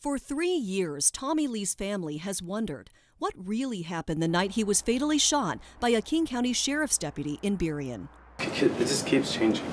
For 3 years, Tommy Lee's family has wondered what really happened the night he was fatally shot by a King County Sheriff's deputy in Burien. It just keeps changing,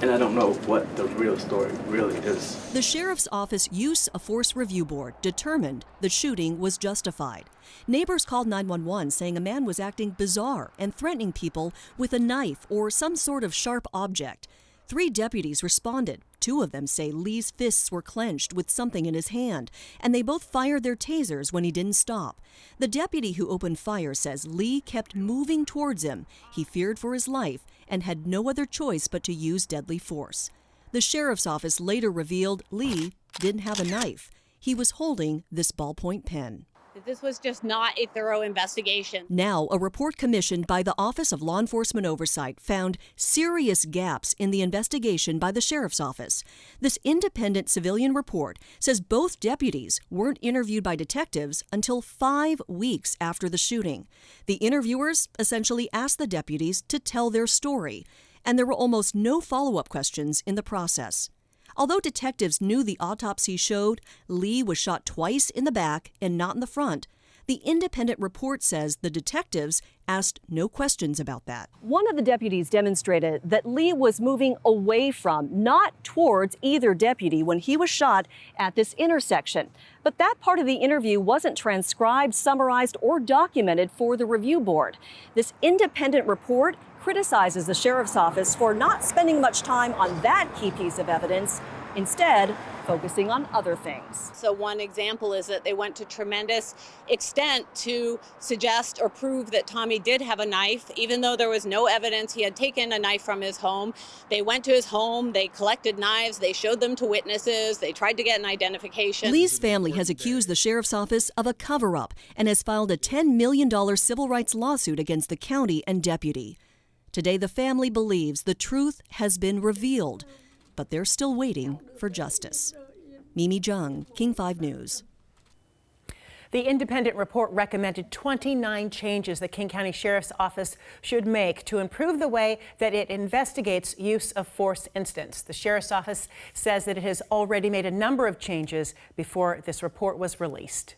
and I don't know what the real story really is. The Sheriff's Office Use of Force Review Board determined the shooting was justified. Neighbors called 911 saying a man was acting bizarre and threatening people with a knife or some sort of sharp object. 3 deputies responded. 2 of them say Lee's fists were clenched with something in his hand, and they both fired their tasers when he didn't stop. The deputy who opened fire says Lee kept moving towards him. He feared for his life and had no other choice but to use deadly force. The sheriff's office later revealed Lee didn't have a knife. He was holding this ballpoint pen. This was just not a thorough investigation. Now, a report commissioned by the Office of Law Enforcement Oversight found serious gaps in the investigation by the Sheriff's Office. This independent civilian report says both deputies weren't interviewed by detectives until 5 weeks after the shooting. The interviewers essentially asked the deputies to tell their story, and there were almost no follow-up questions in the process. Although detectives knew the autopsy showed Lee was shot twice in the back and not in the front, the independent report says the detectives asked no questions about that. One of the deputies demonstrated that Lee was moving away from, not towards either deputy when he was shot at this intersection. But that part of the interview wasn't transcribed, summarized, or documented for the review board. This independent report criticizes the sheriff's office for not spending much time on that key piece of evidence, instead focusing on other things. So one example is that they went to tremendous extent to suggest or prove that Tommy did have a knife, even though there was no evidence he had taken a knife from his home. They went to his home, they collected knives, they showed them to witnesses, they tried to get an identification. Lee's family has accused the sheriff's office of a cover-up and has filed a $10 million civil rights lawsuit against the county and deputy. Today, the family believes the truth has been revealed, but they're still waiting for justice. Mimi Jung, King 5 News. The independent report recommended 29 changes the King County Sheriff's Office should make to improve the way that it investigates use of force incidents. The Sheriff's Office says that it has already made a number of changes before this report was released.